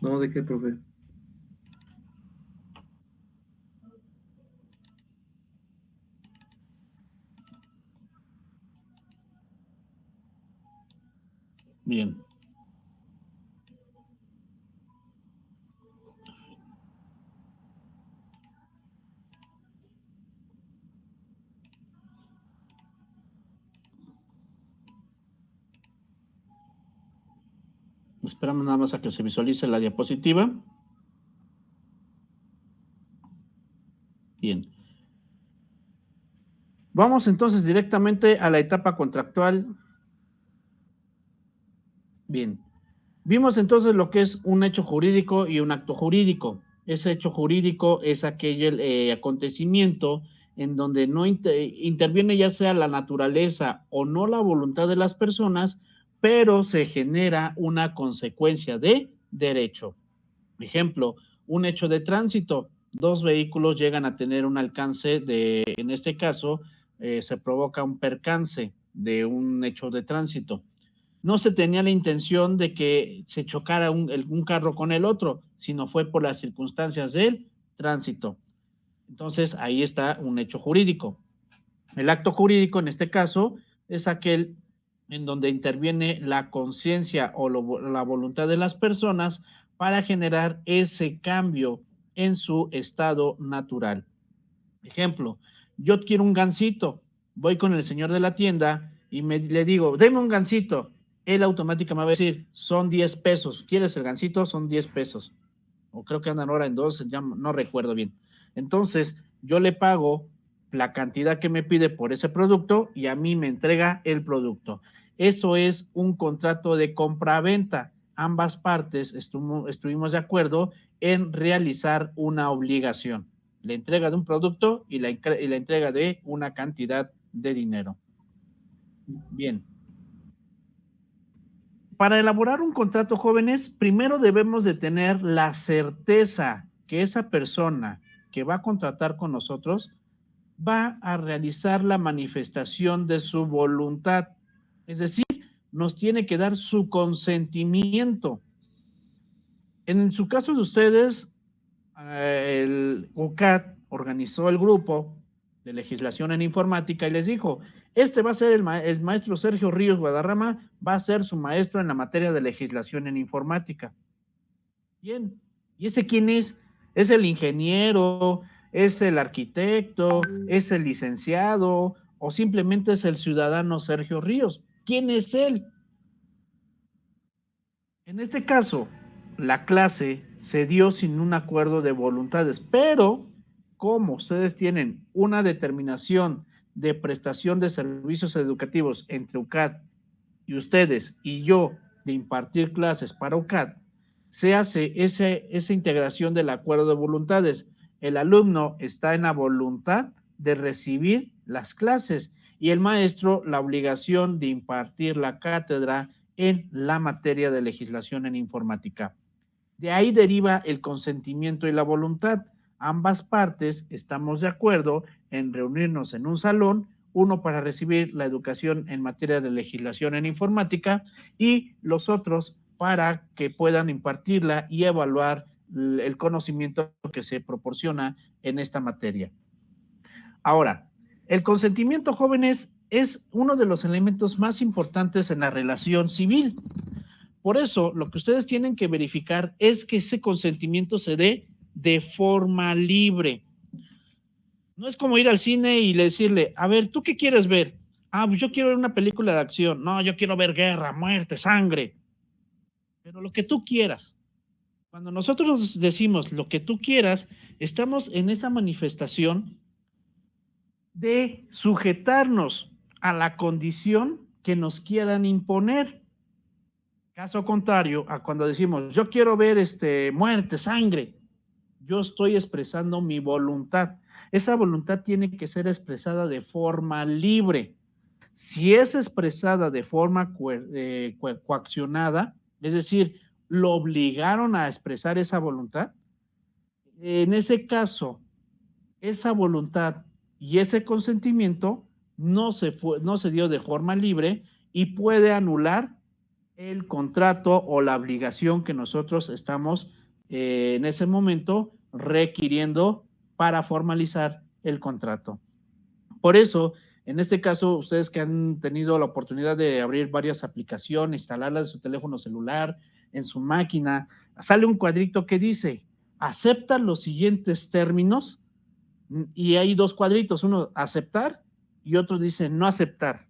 No, ¿de qué, profe? Bien. Esperamos nada más a que se visualice la diapositiva. Bien. Vamos entonces directamente a la etapa contractual. Bien. Vimos entonces lo que es un hecho jurídico y un acto jurídico. Ese hecho jurídico es aquel acontecimiento en donde no interviene ya sea la naturaleza o no la voluntad de las personas, pero se genera una consecuencia de derecho. Ejemplo, un hecho de tránsito. Dos vehículos llegan a tener un alcance de, en este caso, se provoca un percance de un hecho de tránsito. No se tenía la intención de que se chocara un carro con el otro, sino fue por las circunstancias del tránsito. Entonces, ahí está un hecho jurídico. El acto jurídico, en este caso, es aquel en donde interviene la conciencia o la voluntad de las personas para generar ese cambio en su estado natural. Ejemplo, yo quiero un gansito, voy con el señor de la tienda y le digo, deme un gansito. Él automáticamente me va a decir, son 10 pesos. ¿Quieres el gansito? Son 10 pesos. O creo que andan ahora en 2, ya no recuerdo bien. Entonces, yo le pago la cantidad que me pide por ese producto y a mí me entrega el producto. Eso es un contrato de compra-venta. Ambas partes estuvimos de acuerdo en realizar una obligación, la entrega de un producto y la entrega de una cantidad de dinero. Bien. Para elaborar un contrato, jóvenes, primero debemos de tener la certeza que esa persona que va a contratar con nosotros va a realizar la manifestación de su voluntad. Es decir, nos tiene que dar su consentimiento. En su caso de ustedes, el UCAT organizó el grupo de legislación en informática y les dijo, este va a ser el maestro Sergio Ríos Guadarrama, va a ser su maestro en la materia de legislación en informática. Bien, ¿y ese quién es? ¿Es el ingeniero? ¿Es el arquitecto? ¿Es el licenciado? ¿O simplemente es el ciudadano Sergio Ríos? ¿Quién es él? En este caso, la clase se dio sin un acuerdo de voluntades, pero como ustedes tienen una determinación de prestación de servicios educativos entre UCAD y ustedes y yo de impartir clases para UCAD, se hace esa integración del acuerdo de voluntades. El alumno está en la voluntad de recibir las clases y el maestro la obligación de impartir la cátedra en la materia de legislación en informática. De ahí deriva el consentimiento y la voluntad. Ambas partes estamos de acuerdo en reunirnos en un salón, uno para recibir la educación en materia de legislación en informática y los otros para que puedan impartirla y evaluar el conocimiento que se proporciona en esta materia. Ahora, el consentimiento, jóvenes, es uno de los elementos más importantes en la relación civil. Por eso, lo que ustedes tienen que verificar es que ese consentimiento se dé de forma libre. No es como ir al cine y decirle, a ver, ¿tú qué quieres ver? Ah, pues yo quiero ver una película de acción. No, yo quiero ver guerra, muerte, sangre. Pero lo que tú quieras. Cuando nosotros decimos lo que tú quieras, estamos en esa manifestación de sujetarnos a la condición que nos quieran imponer. Caso contrario a cuando decimos, yo quiero ver muerte, sangre, yo estoy expresando mi voluntad. Esa voluntad tiene que ser expresada de forma libre. Si es expresada de forma coaccionada, es decir, lo obligaron a expresar esa voluntad, en ese caso, esa voluntad y ese consentimiento no se dio de forma libre y puede anular el contrato o la obligación que nosotros estamos en ese momento requiriendo para formalizar el contrato. Por eso, en este caso, ustedes que han tenido la oportunidad de abrir varias aplicaciones, instalarlas en su teléfono celular, en su máquina, sale un cuadrito que dice, acepta los siguientes términos, y hay dos cuadritos, uno aceptar y otro dice no aceptar.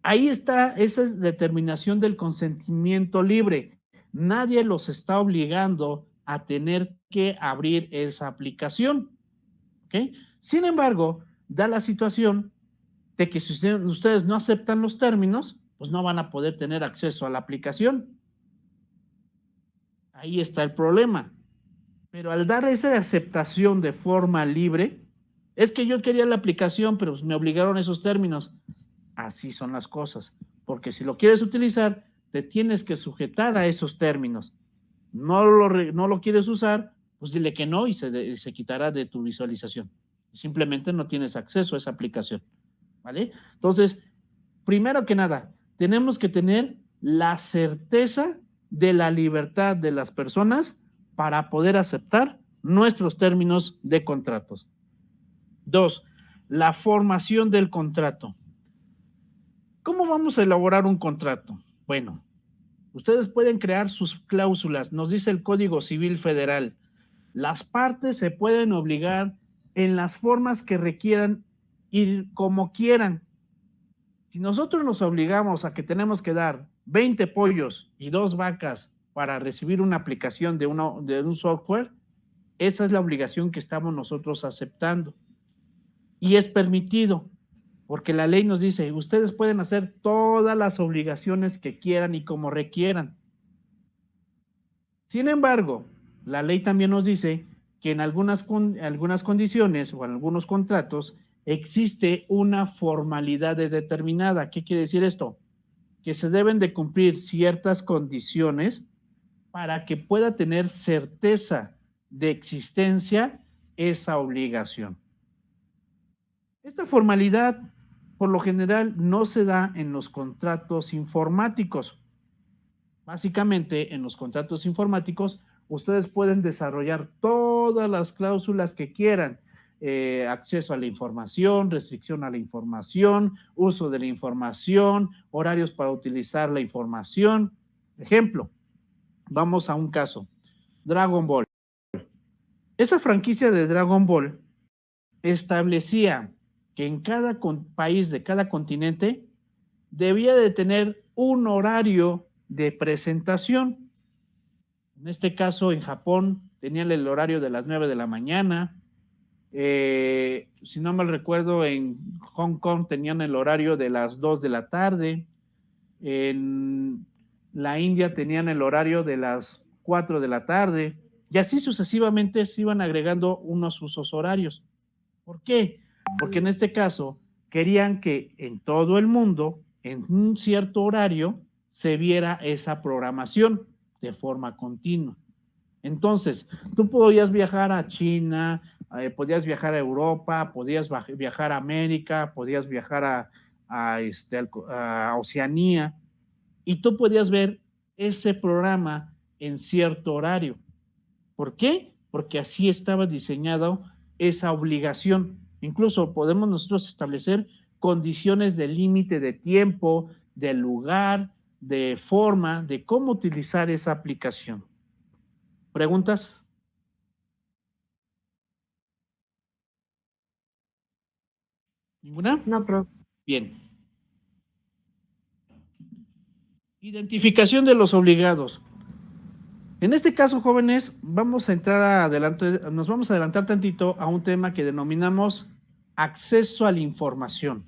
Ahí está esa determinación del consentimiento libre. Nadie los está obligando a tener que abrir esa aplicación. ¿Okay? Sin embargo, da la situación de que si ustedes no aceptan los términos, pues no van a poder tener acceso a la aplicación. Ahí está el problema. Pero al dar esa aceptación de forma libre, es que yo quería la aplicación, pero me obligaron esos términos. Así son las cosas. Porque si lo quieres utilizar, te tienes que sujetar a esos términos. No lo quieres usar, pues dile que no y se quitará de tu visualización. Simplemente no tienes acceso a esa aplicación. ¿Vale? Entonces, primero que nada, tenemos que tener la certeza de la libertad de las personas para poder aceptar nuestros términos de contratos. 2, la formación del contrato. ¿Cómo vamos a elaborar un contrato? Bueno, ustedes pueden crear sus cláusulas, nos dice el Código Civil Federal. Las partes se pueden obligar en las formas que requieran y como quieran. Si nosotros nos obligamos a que tenemos que dar 20 pollos y 2 vacas para recibir una aplicación de un software, esa es la obligación que estamos nosotros aceptando. Y es permitido, porque la ley nos dice, ustedes pueden hacer todas las obligaciones que quieran y como requieran. Sin embargo, la ley también nos dice que en algunas condiciones o en algunos contratos existe una formalidad determinada. ¿Qué quiere decir esto? Que se deben de cumplir ciertas condiciones para que pueda tener certeza de existencia esa obligación. Esta formalidad, por lo general, no se da en los contratos informáticos. Básicamente, en los contratos informáticos, ustedes pueden desarrollar todas las cláusulas que quieran. Acceso a la información, restricción a la información, uso de la información, horarios para utilizar la información. Ejemplo, vamos a un caso, Dragon Ball. Esa franquicia de Dragon Ball establecía que en cada país de cada continente debía de tener un horario de presentación. En este caso, en Japón tenían el horario de las 9 de la mañana. Si no mal recuerdo, en Hong Kong tenían el horario de las 2 de la tarde. En la India tenían el horario de las 4 de la tarde. Y así sucesivamente se iban agregando unos usos horarios. ¿Por qué? Porque en este caso querían que en todo el mundo, en un cierto horario, se viera esa programación de forma continua. Entonces, tú podías viajar a China, podías viajar a Europa, podías viajar a América, podías viajar a Oceanía, y tú podías ver ese programa en cierto horario. ¿Por qué? Porque así estaba diseñado esa obligación. Incluso podemos nosotros establecer condiciones de límite de tiempo, de lugar, de forma, de cómo utilizar esa aplicación. ¿Preguntas? ¿Ninguna? No, profe. Bien. Identificación de los obligados. En este caso, jóvenes, vamos a entrar adelante, nos vamos a adelantar tantito a un tema que denominamos acceso a la información.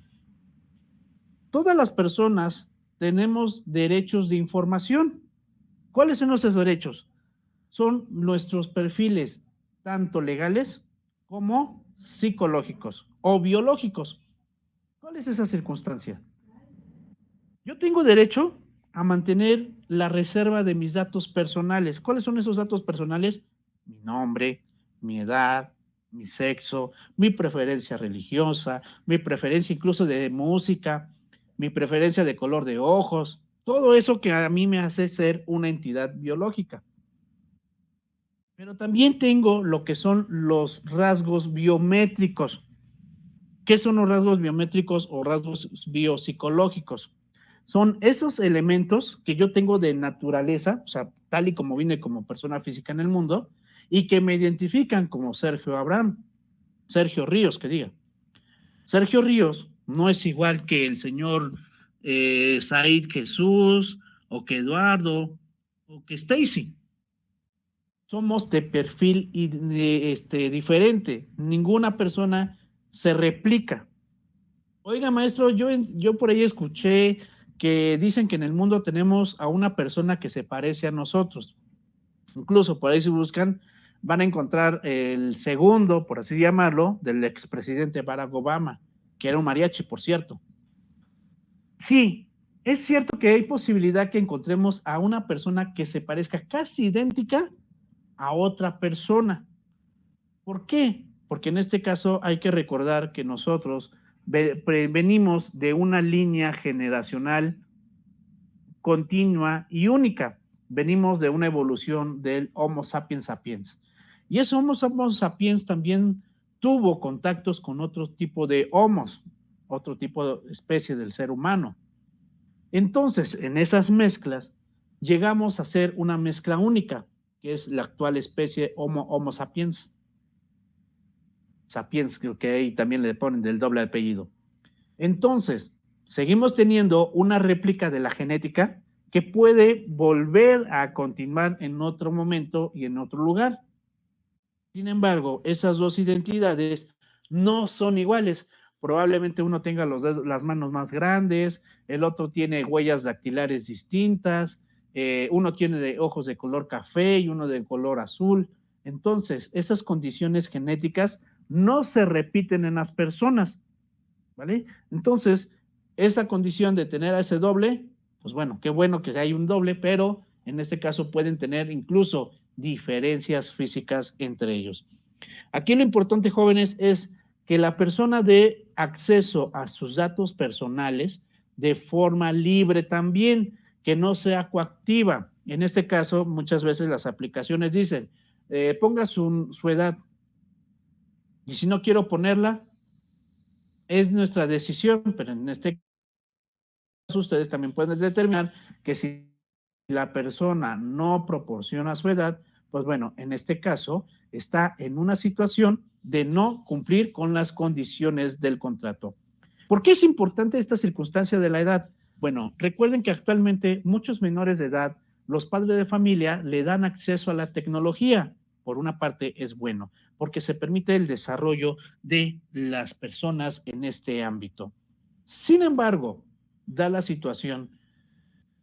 Todas las personas tenemos derechos de información. ¿Cuáles son nuestros derechos? Son nuestros perfiles, tanto legales como psicológicos o biológicos. ¿Cuál es esa circunstancia? Yo tengo derecho a mantener la reserva de mis datos personales. ¿Cuáles son esos datos personales? Mi nombre, mi edad, mi sexo, mi preferencia religiosa, mi preferencia incluso de música, mi preferencia de color de ojos. Todo eso que a mí me hace ser una entidad biológica. Pero también tengo lo que son los rasgos biométricos. ¿Qué son los rasgos biométricos o rasgos biopsicológicos? Son esos elementos que yo tengo de naturaleza, o sea, tal y como vine como persona física en el mundo, y que me identifican como Sergio Ríos, que diga. Sergio Ríos no es igual que el señor Said Jesús, o que Eduardo, o que Stacy. Somos de perfil diferente. Ninguna persona se replica. Oiga, maestro, yo por ahí escuché que dicen que en el mundo tenemos a una persona que se parece a nosotros. Incluso por ahí si buscan, van a encontrar el segundo, por así llamarlo, del expresidente Barack Obama, que era un mariachi, por cierto. Sí, es cierto que hay posibilidad que encontremos a una persona que se parezca casi idéntica a otra persona. ¿Por qué? Porque en este caso hay que recordar que nosotros venimos de una línea generacional continua y única. Venimos de una evolución del Homo sapiens sapiens. Y ese Homo sapiens también tuvo contactos con otro tipo de homos, otro tipo de especie del ser humano. Entonces, en esas mezclas, llegamos a ser una mezcla única, que es la actual especie Homo sapiens. Sapiens, creo que ahí también le ponen del doble apellido. Entonces, seguimos teniendo una réplica de la genética que puede volver a continuar en otro momento y en otro lugar. Sin embargo, esas dos identidades no son iguales. Probablemente uno tenga las manos más grandes, el otro tiene huellas dactilares distintas, uno tiene ojos de color café y uno de color azul. Entonces, esas condiciones genéticas no se repiten en las personas, ¿vale? Entonces, esa condición de tener a ese doble, pues bueno, qué bueno que hay un doble, pero en este caso pueden tener incluso diferencias físicas entre ellos. Aquí lo importante, jóvenes, es que la persona dé acceso a sus datos personales de forma libre también, que no sea coactiva. En este caso, muchas veces las aplicaciones dicen, ponga su edad, y si no quiero ponerla, es nuestra decisión, pero en este caso ustedes también pueden determinar que si la persona no proporciona su edad, pues bueno, en este caso está en una situación de no cumplir con las condiciones del contrato. ¿Por qué es importante esta circunstancia de la edad? Bueno, recuerden que actualmente muchos menores de edad, los padres de familia le dan acceso a la tecnología. Por una parte es bueno, porque se permite el desarrollo de las personas en este ámbito. Sin embargo, da la situación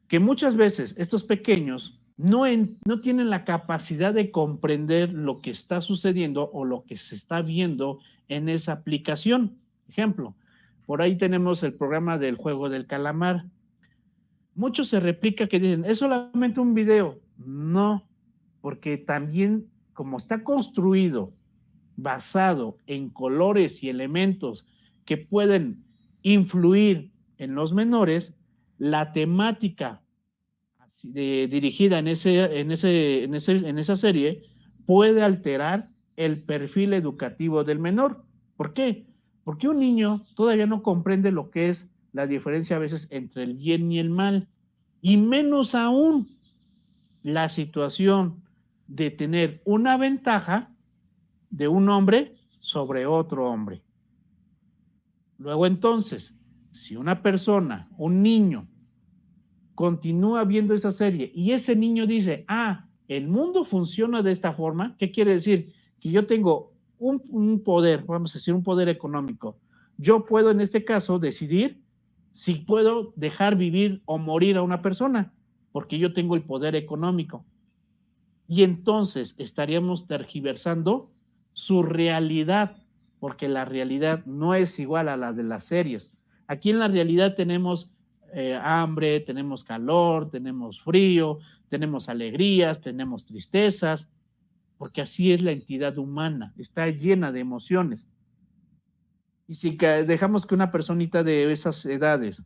que muchas veces estos pequeños no tienen la capacidad de comprender lo que está sucediendo o lo que se está viendo en esa aplicación. Ejemplo, por ahí tenemos el programa del juego del calamar. Muchos se replica que dicen, es solamente un video. No, porque también como está construido basado en colores y elementos que pueden influir en los menores, la temática dirigida en esa serie puede alterar el perfil educativo del menor. ¿Por qué? Porque un niño todavía no comprende lo que es la diferencia a veces entre el bien y el mal, y menos aún la situación de tener una ventaja de un hombre sobre otro hombre. Luego entonces, si una persona, un niño, continúa viendo esa serie y ese niño dice, ah, el mundo funciona de esta forma, ¿qué quiere decir? Que yo tengo un poder, vamos a decir, un poder económico. Yo puedo en este caso decidir si puedo dejar vivir o morir a una persona, porque yo tengo el poder económico. Y entonces estaríamos tergiversando su realidad, porque la realidad no es igual a la de las series. Aquí en la realidad tenemos hambre, tenemos calor, tenemos frío, tenemos alegrías, tenemos tristezas, porque así es la entidad humana, está llena de emociones. Y si dejamos que una personita de esas edades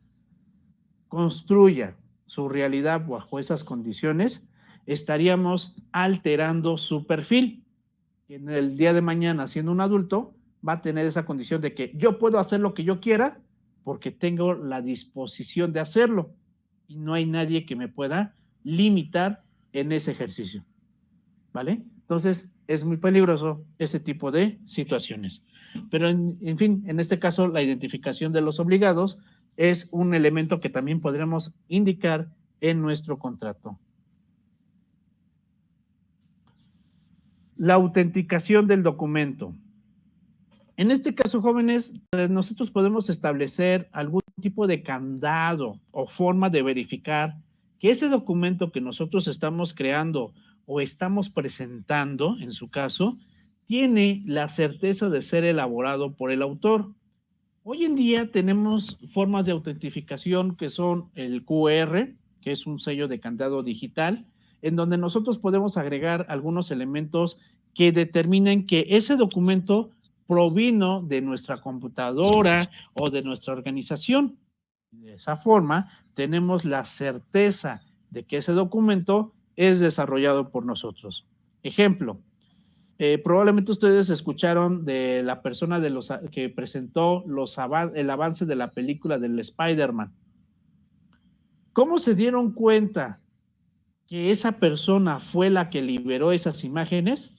construya su realidad bajo esas condiciones, estaríamos alterando su perfil. En el día de mañana, siendo un adulto, va a tener esa condición de que yo puedo hacer lo que yo quiera porque tengo la disposición de hacerlo y no hay nadie que me pueda limitar en ese ejercicio, ¿vale? Entonces, es muy peligroso ese tipo de situaciones. Pero, en fin, en este caso, la identificación de los obligados es un elemento que también podremos indicar en nuestro contrato. La autenticación del documento. En este caso, jóvenes, nosotros podemos establecer algún tipo de candado o forma de verificar que ese documento que nosotros estamos creando o estamos presentando, en su caso, tiene la certeza de ser elaborado por el autor. Hoy en día tenemos formas de autentificación que son el QR, que es un sello de candado digital, en donde nosotros podemos agregar algunos elementos que determinen que ese documento provino de nuestra computadora o de nuestra organización. De esa forma, tenemos la certeza de que ese documento es desarrollado por nosotros. Ejemplo, probablemente ustedes escucharon de la persona que presentó el avance de la película del Spider-Man. ¿Cómo se dieron cuenta que esa persona fue la que liberó esas imágenes?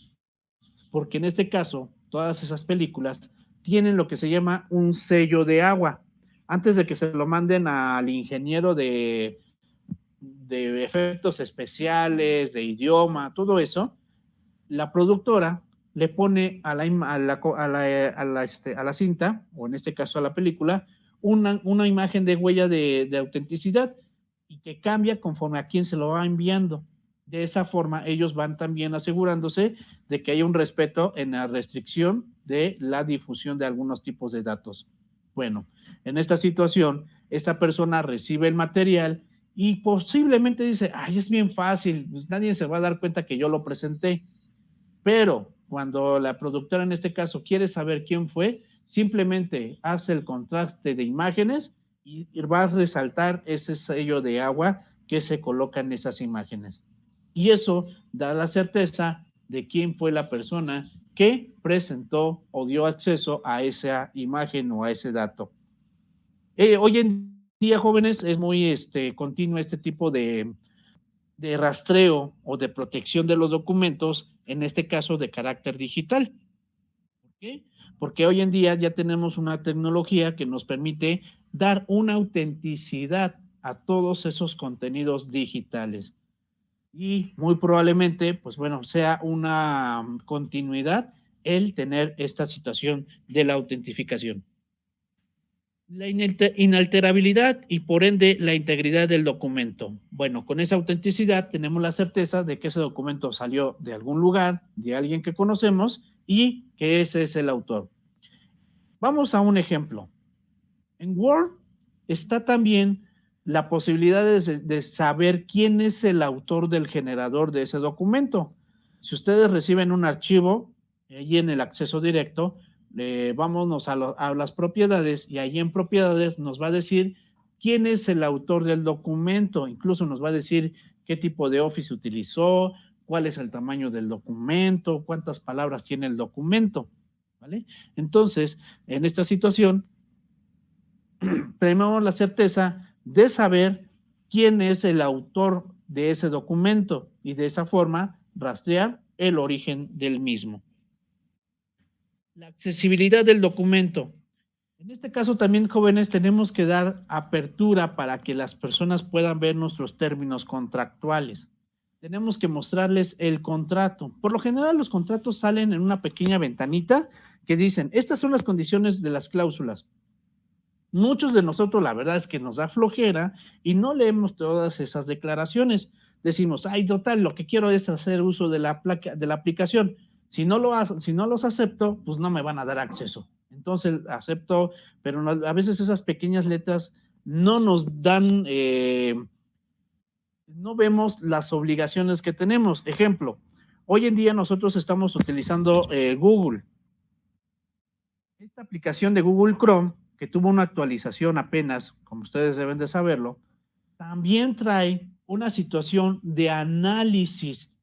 Porque en este caso, todas esas películas tienen lo que se llama un sello de agua. Antes de que se lo manden al ingeniero de efectos especiales, de idioma, todo eso, la productora le pone a la cinta, o en este caso a la película, una imagen de huella de autenticidad y que cambia conforme a quién se lo va enviando. De esa forma, ellos van también asegurándose de que hay un respeto en la restricción de la difusión de algunos tipos de datos. Bueno, en esta situación, esta persona recibe el material y posiblemente dice, ay, es bien fácil, pues nadie se va a dar cuenta que yo lo presenté. Pero cuando la productora en este caso quiere saber quién fue, simplemente hace el contraste de imágenes y va a resaltar ese sello de agua que se coloca en esas imágenes. Y eso da la certeza de quién fue la persona que presentó o dio acceso a esa imagen o a ese dato. Hoy en día, jóvenes, es muy continuo este tipo de rastreo o de protección de los documentos, en este caso de carácter digital. ¿Por qué? Porque hoy en día ya tenemos una tecnología que nos permite dar una autenticidad a todos esos contenidos digitales. Y muy probablemente, pues bueno, sea una continuidad el tener esta situación de la autentificación. La inalterabilidad y por ende la integridad del documento. Bueno, con esa autenticidad tenemos la certeza de que ese documento salió de algún lugar, de alguien que conocemos y que ese es el autor. Vamos a un ejemplo. En Word está también la posibilidad de saber quién es el autor del generador de ese documento. Si ustedes reciben un archivo, allí en el acceso directo, vámonos a las propiedades y ahí en propiedades nos va a decir quién es el autor del documento, incluso nos va a decir qué tipo de Office utilizó, cuál es el tamaño del documento, cuántas palabras tiene el documento, ¿vale? Entonces, en esta situación, tenemos la certeza de saber quién es el autor de ese documento y de esa forma rastrear el origen del mismo. La accesibilidad del documento. En este caso también, jóvenes, tenemos que dar apertura para que las personas puedan ver nuestros términos contractuales. Tenemos que mostrarles el contrato. Por lo general, los contratos salen en una pequeña ventanita que dicen, estas son las condiciones de las cláusulas. Muchos de nosotros, la verdad es que nos da flojera y no leemos todas esas declaraciones. Decimos, ay, total, lo que quiero es hacer uso de la aplicación. Si no los acepto, pues no me van a dar acceso. Entonces acepto, pero no, a veces esas pequeñas letras no nos dan, no vemos las obligaciones que tenemos. Ejemplo, hoy en día nosotros estamos utilizando Google. Esta aplicación de Google Chrome, que tuvo una actualización apenas, como ustedes deben de saberlo, también trae una situación de análisis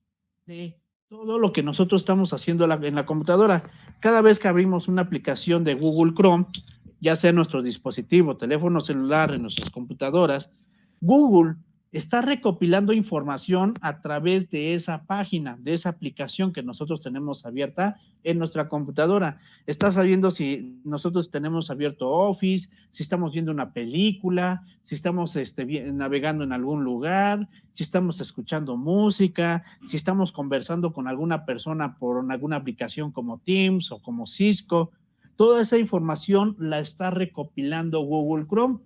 de todo lo que nosotros estamos haciendo en la computadora. Cada vez que abrimos una aplicación de Google Chrome, ya sea en nuestro dispositivo, teléfono celular, en nuestras computadoras, Google está recopilando información a través de esa página, de esa aplicación que nosotros tenemos abierta en nuestra computadora. Está sabiendo si nosotros tenemos abierto Office, si estamos viendo una película, si estamos navegando en algún lugar, si estamos escuchando música, si estamos conversando con alguna persona por alguna aplicación como Teams o como Cisco. Toda esa información la está recopilando Google Chrome.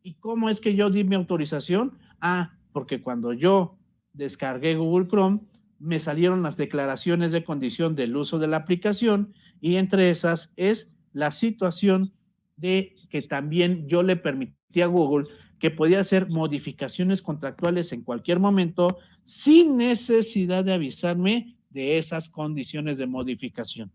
¿Y cómo es que yo di mi autorización? Porque cuando yo descargué Google Chrome, me salieron las declaraciones de condición del uso de la aplicación y entre esas es la situación de que también yo le permití a Google que podía hacer modificaciones contractuales en cualquier momento sin necesidad de avisarme de esas condiciones de modificación.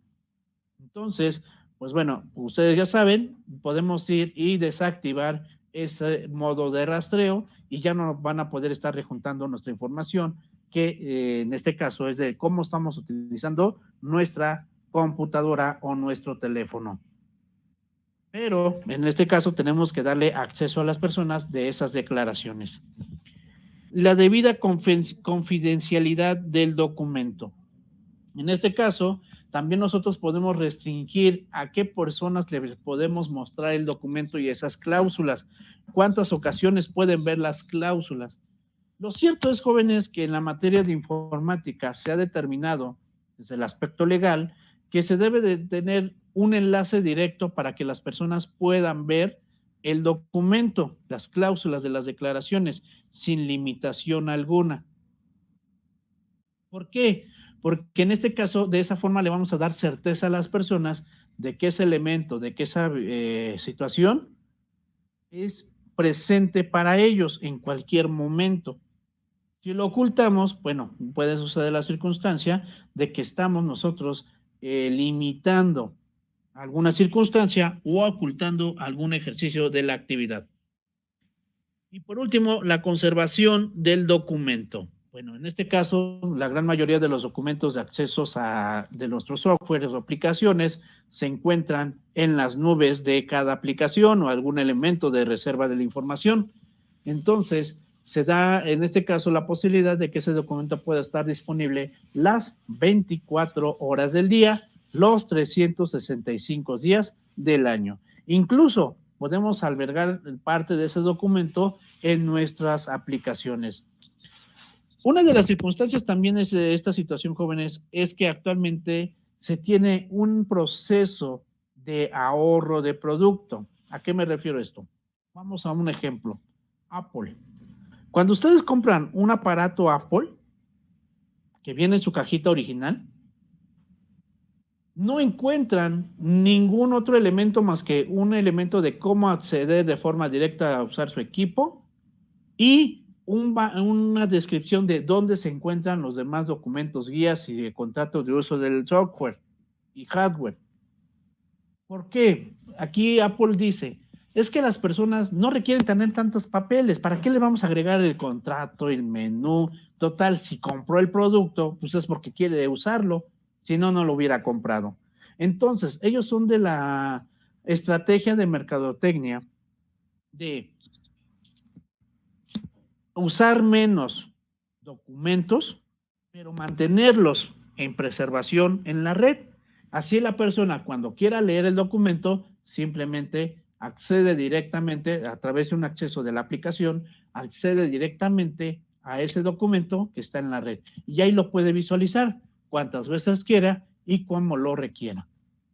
Entonces, pues bueno, ustedes ya saben, podemos ir y desactivar ese modo de rastreo y ya no van a poder estar rejuntando nuestra información, que en este caso es de cómo estamos utilizando nuestra computadora o nuestro teléfono. Pero en este caso tenemos que darle acceso a las personas de esas declaraciones. La debida confidencialidad del documento. En este caso, también nosotros podemos restringir a qué personas les podemos mostrar el documento y esas cláusulas. ¿Cuántas ocasiones pueden ver las cláusulas? Lo cierto es, jóvenes, que en la materia de informática se ha determinado, desde el aspecto legal, que se debe de tener un enlace directo para que las personas puedan ver el documento, las cláusulas de las declaraciones, sin limitación alguna. ¿Por qué? Porque en este caso, de esa forma le vamos a dar certeza a las personas de que ese elemento, de que esa situación es presente para ellos en cualquier momento. Si lo ocultamos, bueno, puede suceder la circunstancia de que estamos nosotros limitando alguna circunstancia o ocultando algún ejercicio de la actividad. Y por último, la conservación del documento. Bueno, en este caso, la gran mayoría de los documentos de accesos de nuestros softwares o aplicaciones se encuentran en las nubes de cada aplicación o algún elemento de reserva de la información. Entonces, se da en este caso la posibilidad de que ese documento pueda estar disponible las 24 horas del día, los 365 días del año. Incluso podemos albergar parte de ese documento en nuestras aplicaciones. Una de las circunstancias también es esta situación, jóvenes, es que actualmente se tiene un proceso de ahorro de producto. ¿A qué me refiero esto? Vamos a un ejemplo. Apple. Cuando ustedes compran un aparato Apple, que viene en su cajita original, no encuentran ningún otro elemento más que un elemento de cómo acceder de forma directa a usar su equipo y una descripción de dónde se encuentran los demás documentos, guías y contratos de uso del software y hardware. ¿Por qué? Aquí Apple dice, es que las personas no requieren tener tantos papeles, ¿para qué le vamos a agregar el contrato, el menú? Total, si compró el producto, pues es porque quiere usarlo, si no, no lo hubiera comprado. Entonces, ellos son de la estrategia de mercadotecnia de usar menos documentos, pero mantenerlos en preservación en la red. Así la persona cuando quiera leer el documento simplemente accede directamente a través de un acceso de la aplicación, accede directamente a ese documento que está en la red y ahí lo puede visualizar cuantas veces quiera y como lo requiera.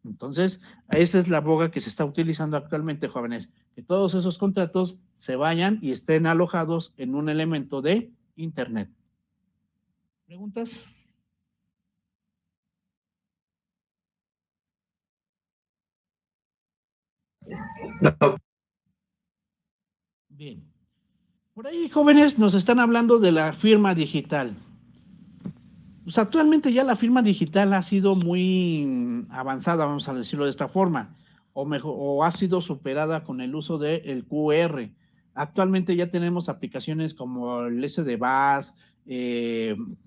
Entonces, esa es la boga que se está utilizando actualmente, jóvenes, que todos esos contratos se vayan y estén alojados en un elemento de Internet. ¿Preguntas? No. Bien. Por ahí, jóvenes, nos están hablando de la firma digital. Pues actualmente ya la firma digital ha sido muy avanzada, vamos a decirlo de esta forma, o ha sido superada con el uso del QR. Actualmente ya tenemos aplicaciones como el SD-Bus,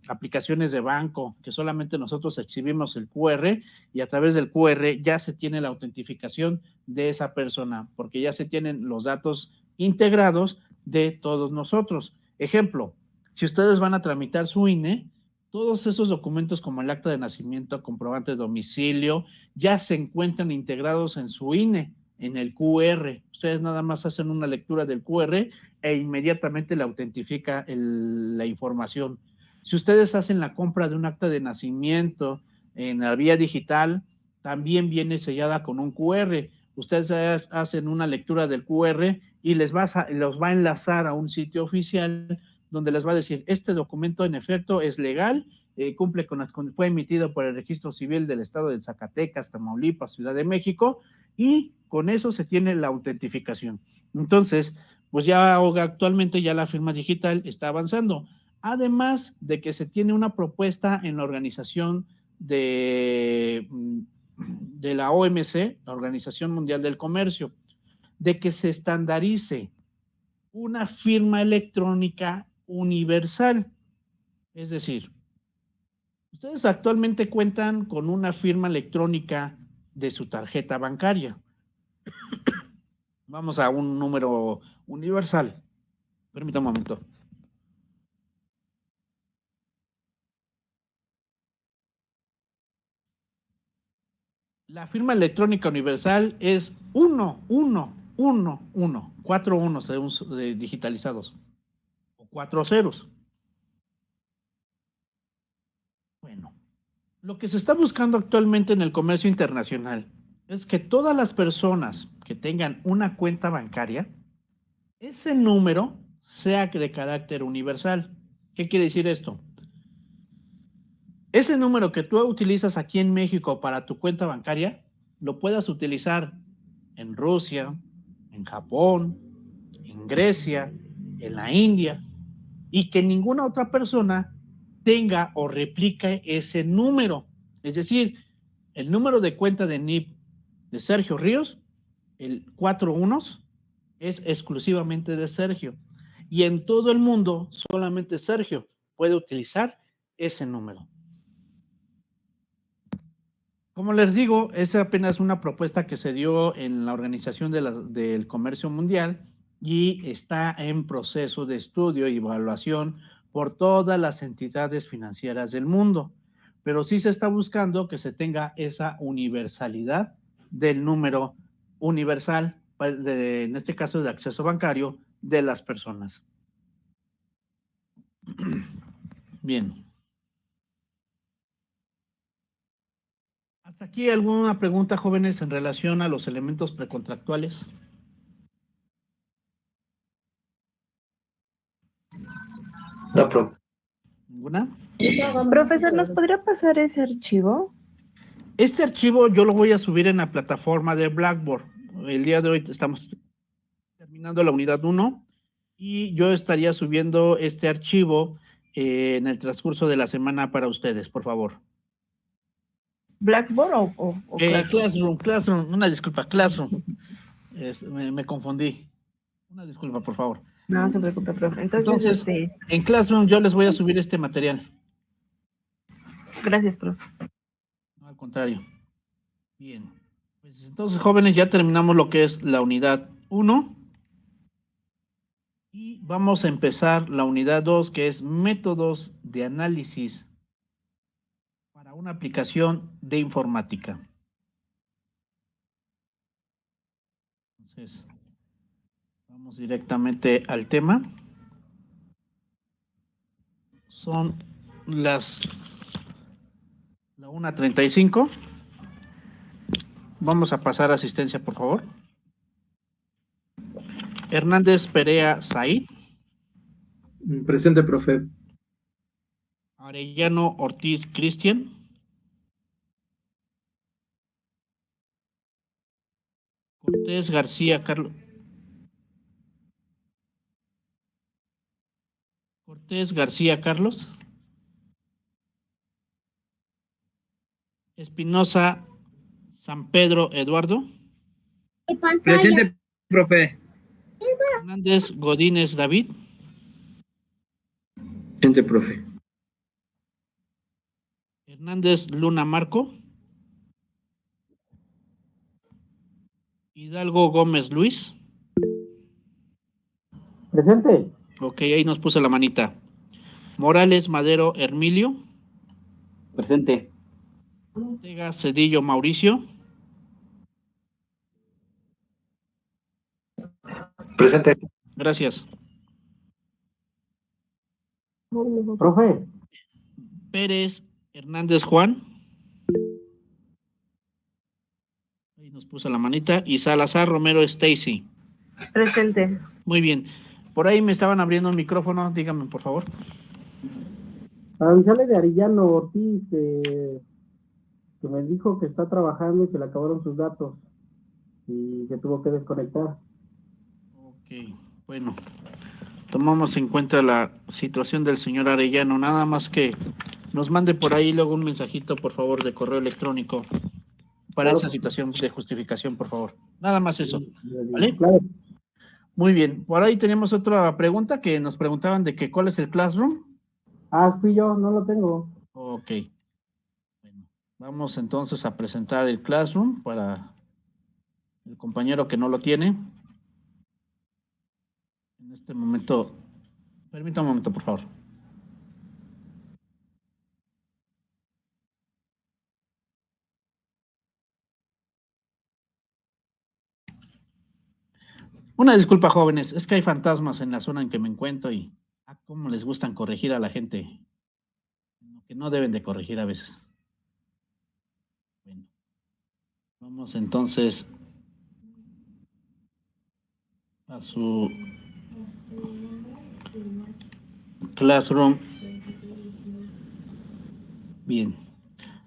aplicaciones de banco, que solamente nosotros exhibimos el QR y a través del QR ya se tiene la autentificación de esa persona, porque ya se tienen los datos integrados de todos nosotros. Ejemplo, si ustedes van a tramitar su INE, todos esos documentos como el acta de nacimiento, comprobante de domicilio, ya se encuentran integrados en su INE, en el QR. Ustedes nada más hacen una lectura del QR e inmediatamente le autentifica la información. Si ustedes hacen la compra de un acta de nacimiento en la vía digital, también viene sellada con un QR. Ustedes hacen una lectura del QR y los va a enlazar a un sitio oficial donde les va a decir, este documento en efecto es legal, cumple con fue emitido por el Registro Civil del Estado de Zacatecas, Tamaulipas, Ciudad de México, y con eso se tiene la autentificación. Entonces, pues ya actualmente ya la firma digital está avanzando. Además de que se tiene una propuesta en la organización de la OMC, la Organización Mundial del Comercio, de que se estandarice una firma electrónica universal. Es decir, ustedes actualmente cuentan con una firma electrónica de su tarjeta bancaria. Vamos a un número universal. Permítame un momento. La firma electrónica universal es 4 unos digitalizados, o 4 ceros. Bueno, lo que se está buscando actualmente en el comercio internacional es que todas las personas que tengan una cuenta bancaria, ese número sea de carácter universal. ¿Qué quiere decir esto? Ese número que tú utilizas aquí en México para tu cuenta bancaria, lo puedas utilizar en Rusia, en Japón, en Grecia, en la India, y que ninguna otra persona tenga o replique ese número. Es decir, el número de cuenta de NIP de Sergio Ríos, el 4 unos, es exclusivamente de Sergio. Y en todo el mundo, solamente Sergio puede utilizar ese número. Como les digo, es apenas una propuesta que se dio en la Organización del Comercio Mundial y está en proceso de estudio y evaluación por todas las entidades financieras del mundo. Pero sí se está buscando que se tenga esa universalidad del número universal, en este caso de acceso bancario, de las personas. Bien. ¿Hasta aquí alguna pregunta, jóvenes, en relación a los elementos precontractuales? No, profe. ¿Ninguna? Profesor, ¿nos podría pasar ese archivo? Este archivo yo lo voy a subir en la plataforma de Blackboard. El día de hoy estamos terminando la unidad 1 y yo estaría subiendo este archivo en el transcurso de la semana para ustedes, por favor. ¿Blackboard o Classroom, una disculpa, Classroom. Me confundí. Una disculpa, por favor. No se preocupe, profe. Entonces, en Classroom yo les voy a subir este material. Gracias, profe. No, al contrario. Bien. Pues entonces, jóvenes, ya terminamos lo que es la unidad 1. Y vamos a empezar la unidad 2, que es métodos de análisis para una aplicación de informática. Entonces, vamos directamente al tema. Son la 1:35. Vamos a pasar a asistencia, por favor. Hernández Perea Said. Presente, profe. Arellano Ortiz Cristian. Cortés García Carlos. Cortés García Carlos. Espinosa San Pedro Eduardo. Presente, profe. Hernández Godínez David. Presente, profe. Hernández Luna Marco. Hidalgo Gómez Luis. Presente. Ok, ahí nos puso la manita. Morales Madero Hermilio. Presente. Ortega Cedillo Mauricio. Presente. Gracias. Profe. Pérez Hernández Juan. Ahí nos puso la manita. Y Salazar Romero Stacy. Presente. Muy bien. Por ahí me estaban abriendo el micrófono. Díganme, por favor. Sale de Arillano Ortiz, que me dijo que está trabajando y se le acabaron sus datos y se tuvo que desconectar. Ok, bueno. Tomamos en cuenta la situación del señor Arellano. Nada más que nos mande por ahí luego un mensajito, por favor, de correo electrónico para Claro. esa situación de justificación, por favor. Nada más eso. ¿Vale? Claro. Muy bien. Por ahí tenemos otra pregunta que nos preguntaban de que cuál es el Classroom. Fui yo, no lo tengo. Ok. Bueno, vamos entonces a presentar el Classroom para el compañero que no lo tiene. En este momento, permítame un momento, por favor. Una disculpa, jóvenes, es que hay fantasmas en la zona en que me encuentro y cómo les gustan corregir a la gente, que no deben de corregir a veces. Bueno, vamos entonces a su Classroom. Bien,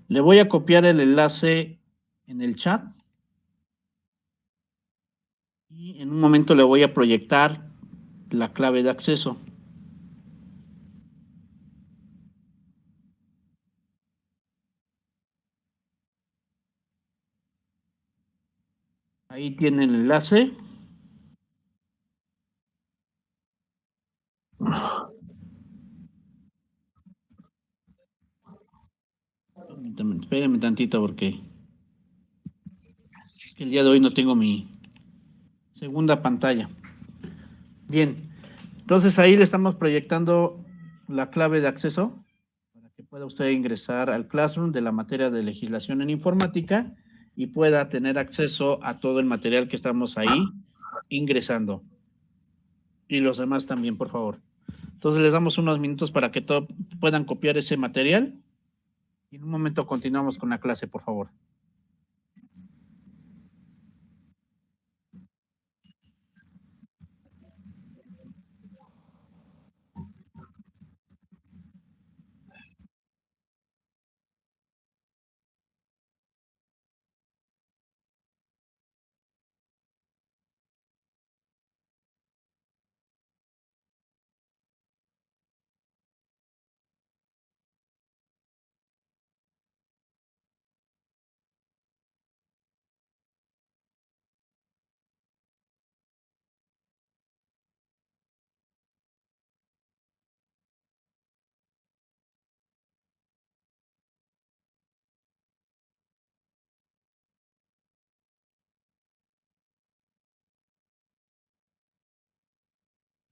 le voy a copiar el enlace en el chat y en un momento le voy a proyectar la clave de acceso. Ahí tiene el enlace. Espérenme tantito porque el día de hoy no tengo mi segunda pantalla. Bien, entonces ahí le estamos proyectando la clave de acceso para que pueda usted ingresar al Classroom de la materia de legislación en informática y pueda tener acceso a todo el material que estamos ahí ingresando. Y los demás también, por favor. Entonces les damos unos minutos para que puedan copiar ese material y en un momento continuamos con la clase, por favor.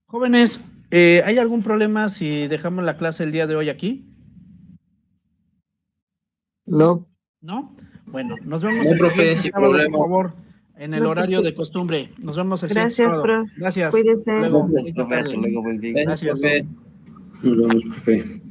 Jóvenes, ¿hay algún problema si dejamos la clase el día de hoy aquí? No. ¿No? Bueno, nos vemos No, el profe, siguiente sin sábado, problema. por favor, en el No, horario profe. de costumbre. Nos vemos el siguiente Gracias, sábado. profe. Gracias. Cuídese. Luego, Gracias, bonita profe. Hasta tarde. luego, buen día. Gracias. Profe. Nos vemos, profe.